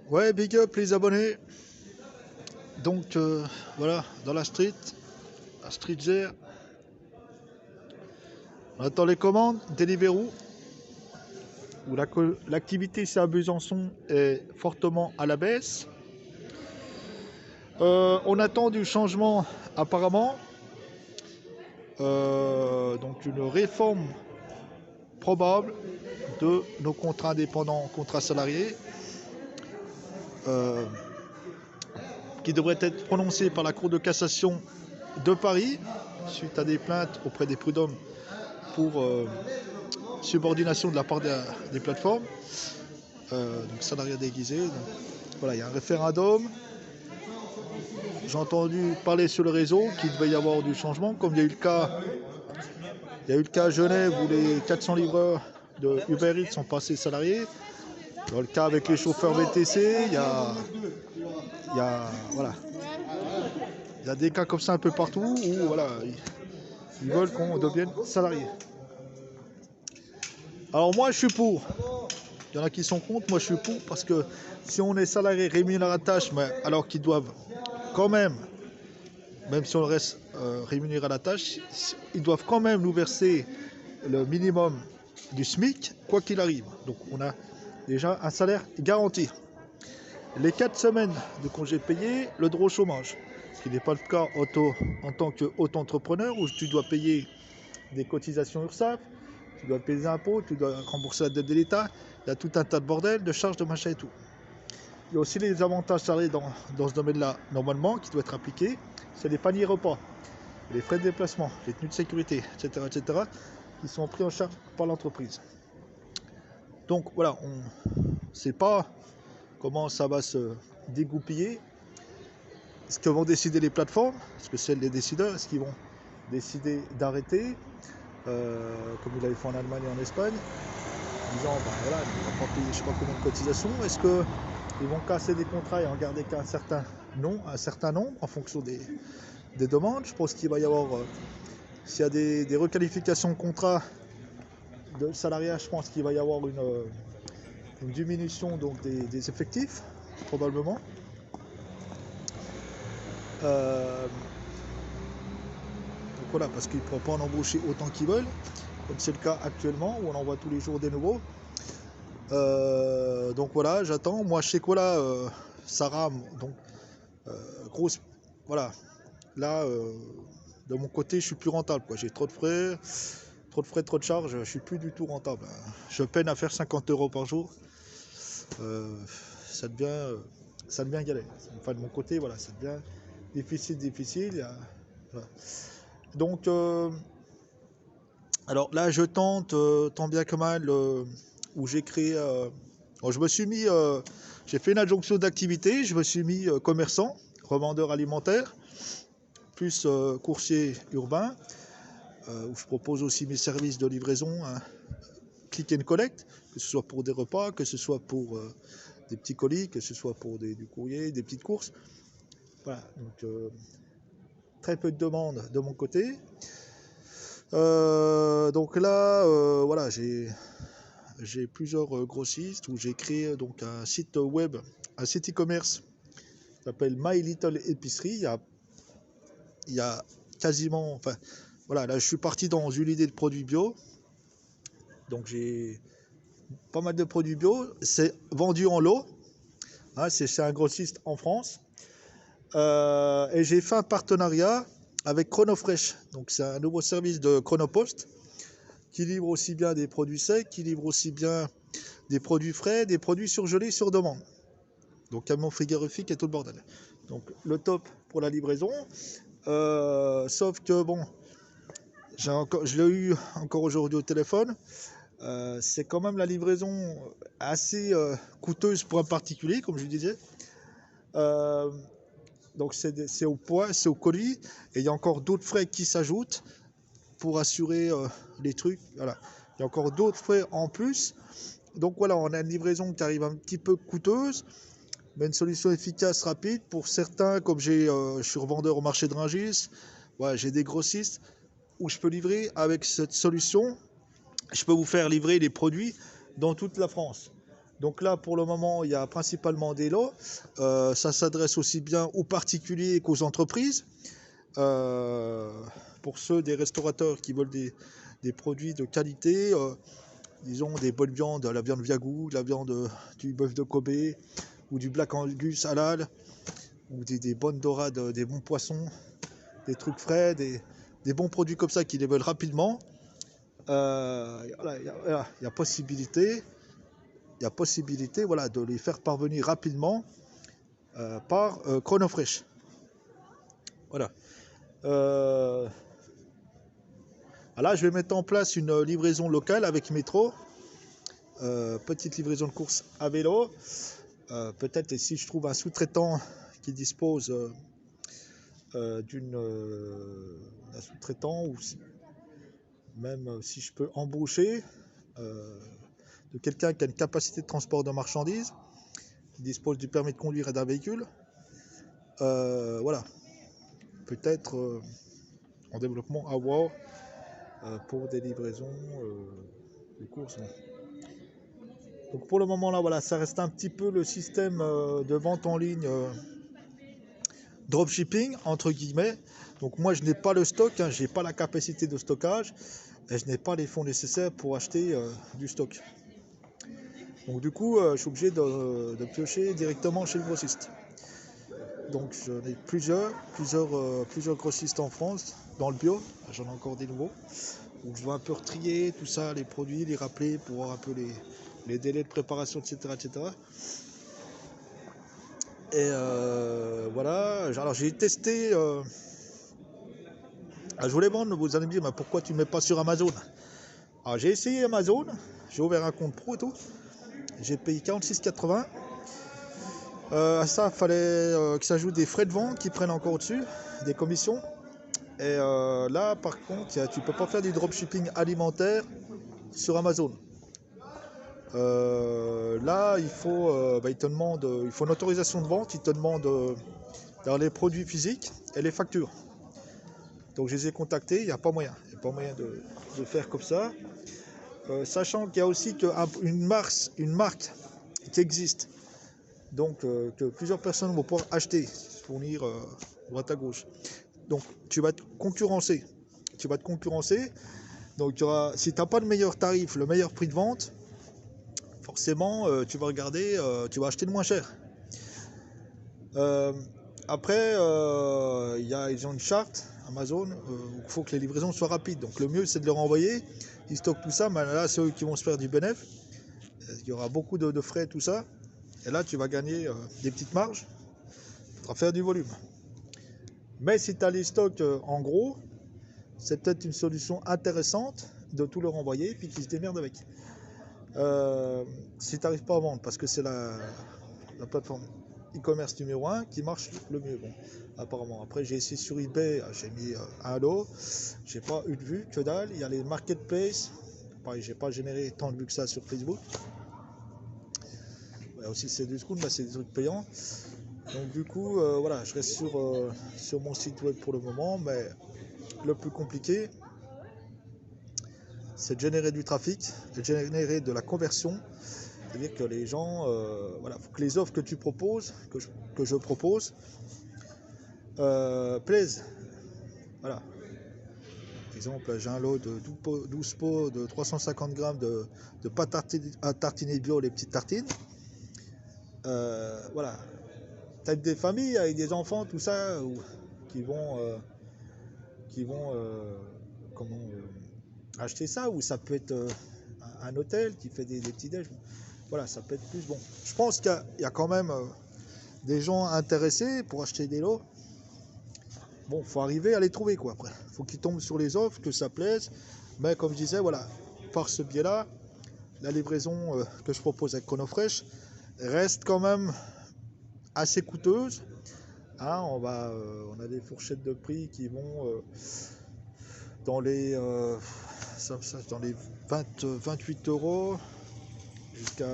Ouais, big up les abonnés. Donc voilà, dans la street gère. On attend les commandes, Deliveroo, où l'activité ici à Besançon est fortement à la baisse. On attend du changement apparemment. Donc une réforme probable de nos contrats indépendants, contrats salariés, euh, qui devrait être prononcée par la Cour de cassation de Paris, suite à des plaintes auprès des prud'hommes pour subordination de la part des plateformes, donc salariat déguisé. Donc, voilà, il y a un référendum. J'ai entendu parler sur le réseau qu'il devait y avoir du changement, comme il y a eu le cas, à Genève où les 400 livreurs de Uber Eats sont passés salariés. Dans le cas avec les chauffeurs VTC, voilà, il y a des cas comme ça un peu partout où voilà, ils veulent qu'on devienne salarié. Alors moi je suis pour. Il y en a qui sont contre, moi je suis pour parce que si on est salarié rémunéré à la tâche, mais alors qu'ils doivent quand même si on reste rémunéré à la tâche, ils doivent quand même nous verser le minimum du SMIC, quoi qu'il arrive. Donc on a déjà un salaire garanti. Les 4 semaines de congés payés, le droit au chômage, ce qui n'est pas le cas en tant qu'auto-entrepreneur où tu dois payer des cotisations URSSAF, tu dois payer des impôts, tu dois rembourser la dette de l'État, il y a tout un tas de bordel, de charges, de machin et tout. Il y a aussi les avantages salariés dans ce domaine-là, normalement, qui doivent être appliqués, c'est les paniers repas, les frais de déplacement, les tenues de sécurité, etc., qui sont pris en charge par l'entreprise. Donc voilà, on ne sait pas comment ça va se dégoupiller. Ce que vont décider les plateformes, est-ce que c'est les décideurs, est-ce qu'ils vont décider d'arrêter, comme ils l'avaient fait en Allemagne et en Espagne, en disant voilà, on ne va pas payer je ne sais pas combien de cotisations, est-ce qu'ils vont casser des contrats et en garder qu'un certain nombre en fonction des demandes. Je pense qu'il va y avoir, s'il y a des requalifications de contrats de salariat, je pense qu'il va y avoir une diminution donc des effectifs, probablement. Donc voilà, parce qu'ils ne pourront pas en embaucher autant qu'ils veulent, comme c'est le cas actuellement, où on envoie tous les jours des nouveaux. Donc voilà, j'attends. Moi, je sais quoi là, ça rame. Donc, grosse. Voilà. Là, de mon côté, je suis plus rentable, quoi. J'ai trop de frais, trop de charges. Je suis plus du tout rentable. Je peine à faire 50 € par jour. Ça devient galère. Enfin, de mon côté, voilà, ça devient difficile. Voilà. Donc, alors là, je tente, tant bien que mal, où j'ai créé. Je me suis mis, j'ai fait une adjonction d'activité. Je me suis mis commerçant, revendeur alimentaire, plus coursier urbain, où je propose aussi mes services de livraison, hein, click and collect, que ce soit pour des repas, que ce soit pour des petits colis, que ce soit pour du courrier, des petites courses. Voilà, donc très peu de demandes de mon côté. Donc là, voilà, j'ai plusieurs grossistes où j'ai créé donc un site web, un site e-commerce qui s'appelle My Little Épicerie. Il y a quasiment, enfin voilà, là je suis parti dans une idée de produits bio. Donc j'ai pas mal de produits bio. C'est vendu en lot. Hein, c'est un grossiste en France. Et j'ai fait un partenariat avec Chronofresh. Donc c'est un nouveau service de Chronopost qui livre aussi bien des produits secs, qui livre aussi bien des produits frais, des produits surgelés sur demande. Donc camion frigorifique et tout le bordel. Donc le top pour la livraison. Sauf que bon, je l'ai eu encore aujourd'hui au téléphone. C'est quand même la livraison assez coûteuse pour un particulier, comme je disais. Donc c'est au poids, c'est au colis, et il y a encore d'autres frais qui s'ajoutent pour assurer les trucs. Voilà, il y a encore d'autres frais en plus. Donc voilà, on a une livraison qui arrive un petit peu coûteuse, mais une solution efficace, rapide. Pour certains, comme je suis revendeur au marché de Rungis, ouais, j'ai des grossistes où je peux livrer avec cette solution. Je peux vous faire livrer les produits dans toute la France. Donc là, pour le moment, il y a principalement des lots. Ça s'adresse aussi bien aux particuliers qu'aux entreprises. Pour ceux des restaurateurs qui veulent des produits de qualité, disons des bonnes viandes, la viande Viagou, la viande du bœuf de Kobe ou du Black Angus halal, ou des bonnes dorades, des bons poissons, des trucs frais, des bons produits comme ça qui les veulent rapidement. Voilà, il y a possibilité, voilà, de les faire parvenir rapidement par Chronofresh. Voilà. Là, je vais mettre en place une livraison locale avec Métro. Petite livraison de course à vélo. Peut-être si je trouve un sous-traitant qui dispose d'un sous-traitant, ou même si je peux embaucher de quelqu'un qui a une capacité de transport de marchandises, qui dispose du permis de conduire et d'un véhicule. Voilà. Peut-être en développement à voir pour des livraisons de courses. Bon. Donc pour le moment là, voilà, ça reste un petit peu le système de vente en ligne dropshipping entre guillemets. Donc moi je n'ai pas le stock, hein, j'ai pas la capacité de stockage et je n'ai pas les fonds nécessaires pour acheter du stock. Donc du coup je suis obligé de piocher directement chez le grossiste. Donc j'en ai plusieurs grossistes en France dans le bio, j'en ai encore des nouveaux. Donc je dois un peu retrier tout ça, les produits, les rappeler pour voir un peu les délais de préparation, etc. etc. Et voilà, alors j'ai testé, je voulais vendre, vous allez me dire, mais pourquoi tu ne mets pas sur Amazon? Alors j'ai essayé Amazon, j'ai ouvert un compte pro et tout, j'ai payé 46,80. À ça, il fallait que ça ajoute des frais de vente qui prennent encore au-dessus, des commissions. Et là, par contre, tu ne peux pas faire du dropshipping alimentaire sur Amazon. Là, il te demande, il faut une autorisation de vente, il te demande dans les produits physiques et les factures. Donc je les ai contactés, il n'y a pas moyen, de faire comme ça. Sachant qu'il y a aussi une marque qui existe, donc que plusieurs personnes vont pouvoir acheter, fournir droite à gauche. Donc tu vas te concurrencer. Donc si tu n'as pas le meilleur tarif, le meilleur prix de vente, forcément tu vas regarder, tu vas acheter le moins cher. Après, ils ont une charte Amazon où il faut que les livraisons soient rapides. Donc le mieux c'est de leur envoyer, ils stockent tout ça, mais là c'est eux qui vont se faire du bénéfice. Il y aura beaucoup de frais, tout ça. Et là tu vas gagner des petites marges, il faudra faire du volume. Mais si tu as les stocks en gros, c'est peut-être une solution intéressante de tout leur envoyer puis qu'ils se démerdent avec. Si tu n'arrives pas à vendre, parce que c'est la plateforme e-commerce numéro 1 qui marche le mieux, bon, apparemment. Après j'ai essayé sur eBay, j'ai mis un lot, j'ai pas eu de vue, que dalle. Il y a les marketplaces, pareil, j'ai pas généré tant de vues que ça sur Facebook. Il y a aussi c'est du school, mais c'est des trucs payants. Donc du coup voilà, je reste sur mon site web pour le moment, mais le plus compliqué c'est de générer du trafic, de générer de la conversion. C'est-à-dire que les gens, voilà, faut que les offres que tu proposes, que je propose, plaisent. Voilà. Par exemple, j'ai un lot de 12 pots de 350 grammes de pâte à tartiner bio, les petites tartines. Voilà. T'as des familles avec des enfants, tout ça, qui vont acheter ça, ou ça peut être un hôtel qui fait des petits déj. Voilà, ça peut être plus bon. Je pense qu'il y a quand même des gens intéressés pour acheter des lots. Bon, faut arriver à les trouver quoi. Après, faut qu'ils tombent sur les offres, que ça plaise. Mais comme je disais, voilà, par ce biais-là, la livraison que je propose avec Chronofresh reste quand même assez coûteuse. Hein, on a des fourchettes de prix qui vont dans les 28 euros jusqu'à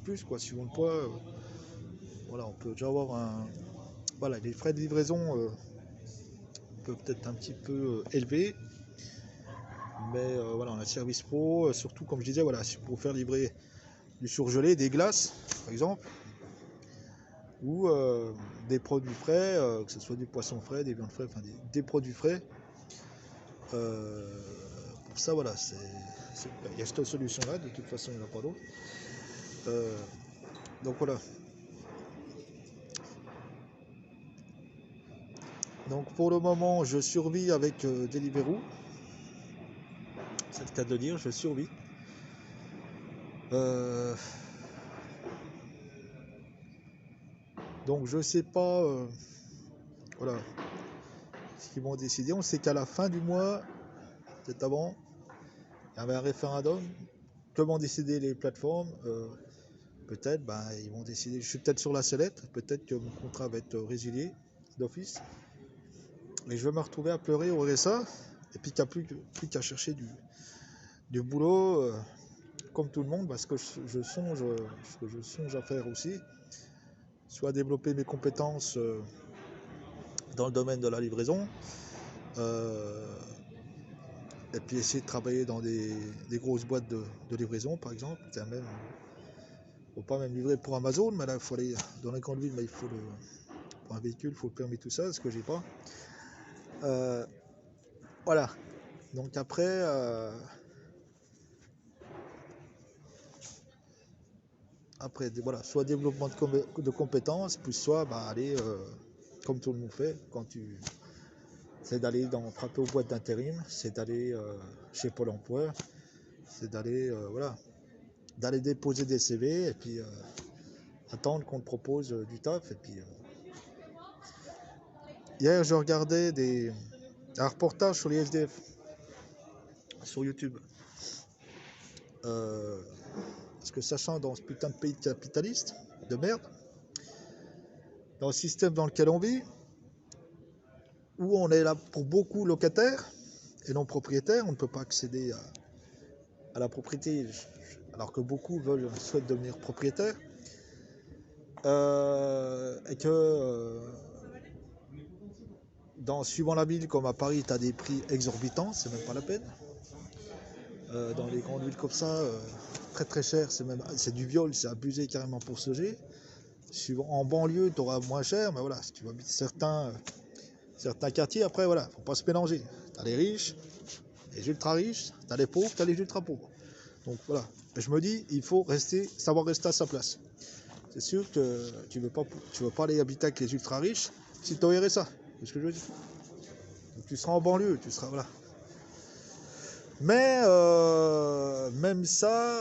plus quoi, suivant le poids. Voilà, on peut déjà avoir voilà, les frais de livraison peuvent être un petit peu élevés, mais voilà, on a le service pro, surtout comme je disais, voilà, pour faire livrer du surgelé, des glaces, par exemple, ou des produits frais, que ce soit du poisson frais, des viandes frais, enfin des produits frais. Pour ça, voilà, il y a cette solution-là, de toute façon, il n'y en a pas d'autre. Donc voilà. Donc pour le moment, je survis avec Deliveroo. C'est le cas de le dire, je survis. Donc je sais pas, voilà, ce qu'ils vont décider. On sait qu'à la fin du mois, peut-être avant, il y avait un référendum. Que vont décider les plateformes? Peut-être, ils vont décider. Je suis peut-être sur la sellette. Peut-être que mon contrat va être résilié d'office. Et je vais me retrouver à pleurer au RSA. Et puis qu'il n'y a plus qu'à chercher du boulot, comme tout le monde, parce que je songe à faire aussi. Soit développer mes compétences dans le domaine de la livraison. Et puis essayer de travailler dans des grosses boîtes de livraison, par exemple. Même, faut pas même livrer pour Amazon, mais là, il faut aller dans les grandes villes, mais il faut pour un véhicule, il faut le permis, tout ça, ce que j'ai pas. Voilà. Donc après, voilà, soit développement de compétences, puis soit aller, comme tout le monde fait, c'est d'aller frapper aux boîtes d'intérim, c'est d'aller chez Pôle emploi, c'est d'aller d'aller déposer des CV et puis attendre qu'on te propose du taf. Et puis hier, je regardais un reportage sur les SDF sur YouTube. Parce que sachant dans ce putain de pays capitaliste de merde, dans le système dans lequel on vit, où on est là pour beaucoup locataires et non propriétaires, on ne peut pas accéder à la propriété, alors que beaucoup souhaitent devenir propriétaires, et que suivant la ville, comme à Paris, tu as des prix exorbitants, c'est même pas la peine. Dans les grandes villes comme ça, très très cher, c'est du viol, c'est abusé carrément pour se loger. En banlieue, tu auras moins cher, mais voilà, si tu vas habiter certains quartiers, après voilà, faut pas se mélanger. Tu as les riches, les ultra riches, tu as les pauvres, tu as les ultra pauvres. Donc voilà, je me dis, il faut savoir rester à sa place. C'est sûr que tu veux pas aller habiter avec les ultra riches si tu as RSA, c'est ce que je veux dire. Donc tu seras en banlieue, tu seras voilà. Mais même ça,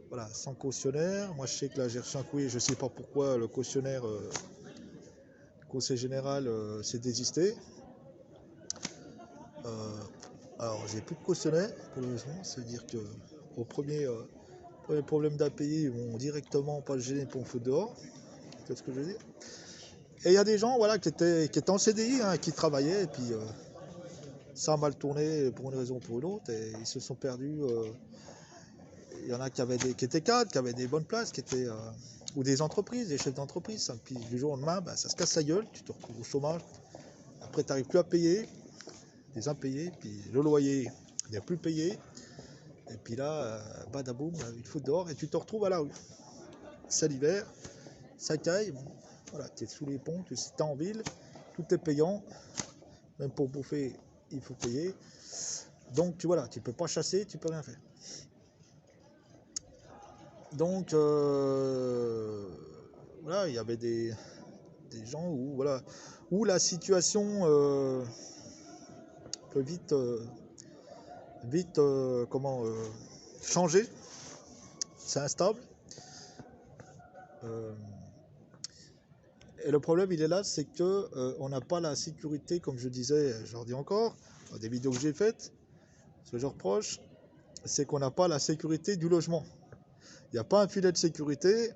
voilà, sans cautionnaire. Moi je sais que là j'ai reçu un courrier, je sais pas pourquoi le cautionnaire, conseil général s'est désisté. Alors j'ai plus de cautionnaire pour le moment, c'est-à-dire que au premier problème d'impayé, ils vont directement pas le gêner pour me foutre dehors. C'est ce que je veux dire. Et il y a des gens voilà, qui étaient en CDI, qui travaillaient, et puis ça a mal tourné pour une raison ou pour une autre, et ils se sont perdus. Il y en a qui étaient cadres, qui avaient des bonnes places, ou des entreprises, des chefs d'entreprise. Puis du jour au lendemain, ça se casse la gueule, tu te retrouves au chômage. Après, tu n'arrives plus à payer, des impayés, puis le loyer n'est plus payé. Et puis là, badaboum, il te fout dehors et tu te retrouves à la rue. C'est l'hiver, ça caille, bon, voilà, tu es sous les ponts, si tu es en ville, tout est payant. Même pour bouffer, il faut payer. Donc tu ne peux pas chasser, tu peux rien faire. Donc voilà, il y avait des gens où la situation peut vite changer. C'est instable. Et le problème, il est là, c'est que on n'a pas la sécurité, comme je disais, je leur dis encore, dans des vidéos que j'ai faites, ce que je reproche, c'est qu'on n'a pas la sécurité du logement. Il n'y a pas un filet de sécurité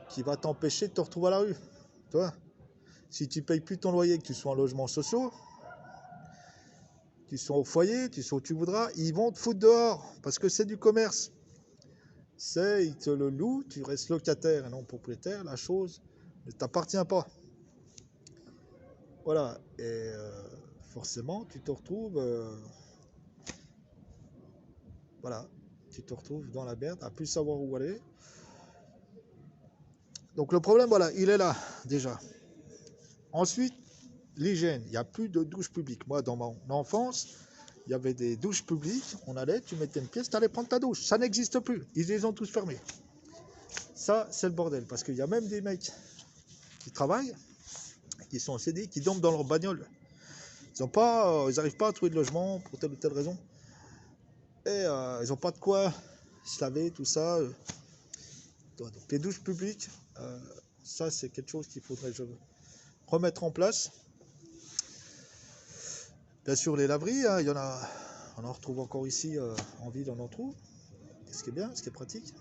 qui va t'empêcher de te retrouver à la rue. Tu vois, si tu ne payes plus ton loyer, que tu sois en logement social, tu sois au foyer, tu sois où tu voudras, ils vont te foutre dehors, parce que c'est du commerce. Ils te le louent, tu restes locataire et non propriétaire, la chose ne t'appartient pas. Voilà, et forcément, tu te retrouves Voilà, tu te retrouves dans la merde, à plus savoir où aller. Donc le problème, voilà, il est là, déjà. Ensuite, l'hygiène. Il n'y a plus de douches publiques. Moi, dans mon enfance, il y avait des douches publiques. On allait, tu mettais une pièce, tu allais prendre ta douche. Ça n'existe plus. Ils les ont tous fermés. Ça, c'est le bordel. Parce qu'il y a même des mecs qui travaillent, qui sont en CDI, qui dorment dans leur bagnole. Ils n'arrivent pas à trouver de logement pour telle ou telle raison. Et ils n'ont pas de quoi se laver, tout ça. Donc, les douches publiques, ça, c'est quelque chose qu'il faudrait remettre en place. Bien sûr, les laveries, il y en a, on en retrouve encore ici en ville, on en trouve. Ce qui est bien, ce qui est pratique.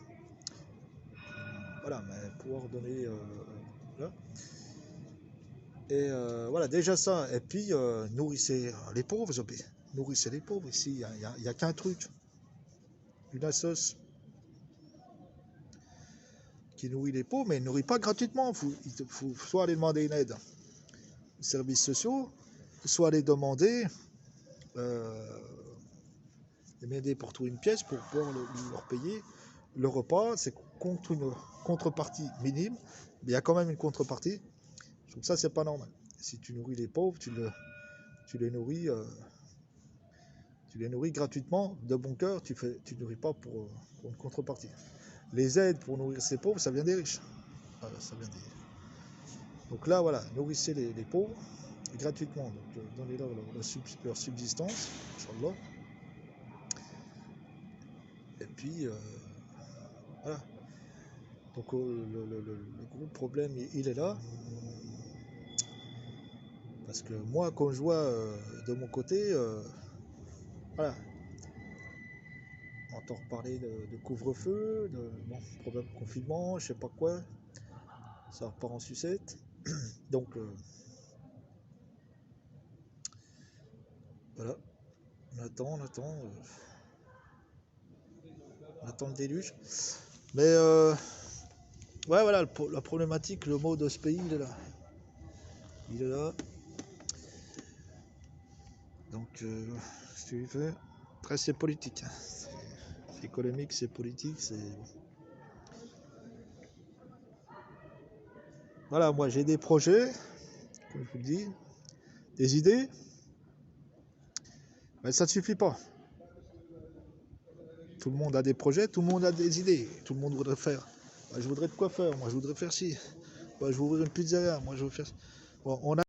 Voilà, mais pouvoir donner là. Et voilà, déjà ça. Et puis, nourrissez les pauvres, nourrissez les pauvres. Ici, il n'y a qu'un truc. Une assoce qui nourrit les pauvres, mais il ne nourrit pas gratuitement. Il faut soit aller demander une aide aux services sociaux, soit aller demander m'aider pour trouver une pièce pour pouvoir leur payer le repas. C'est contre une contrepartie minime, mais il y a quand même une contrepartie. Je trouve que ça, c'est pas normal. Si tu nourris les pauvres, tu les nourris gratuitement, de bon cœur, tu nourris pas pour une contrepartie. Les aides pour nourrir ces pauvres, ça vient des riches. Voilà, ça vient des... Donc là, voilà, nourrissez les pauvres gratuitement. Donc donnez-leur leur subsistance, Inch'Allah. Et puis, voilà. Donc le gros problème, il est là. Parce que moi, quand je vois de mon côté, voilà, on entend reparler de couvre-feu, de problème de confinement, je sais pas quoi, ça repart en sucette. Donc voilà, on attend le déluge. Mais ouais, voilà, la problématique, le mot de ce pays, il est là. Il est là. Donc, ce que tu fais, après, c'est politique. C'est économique, c'est politique, c'est... Voilà, moi j'ai des projets, comme je vous le dis, des idées, mais ça ne suffit pas. Tout le monde a des projets, tout le monde a des idées, tout le monde voudrait faire. Moi, je voudrais de quoi faire, moi je voudrais faire ci, moi je veux ouvrir une pizzeria, moi je veux faire... Bon, on a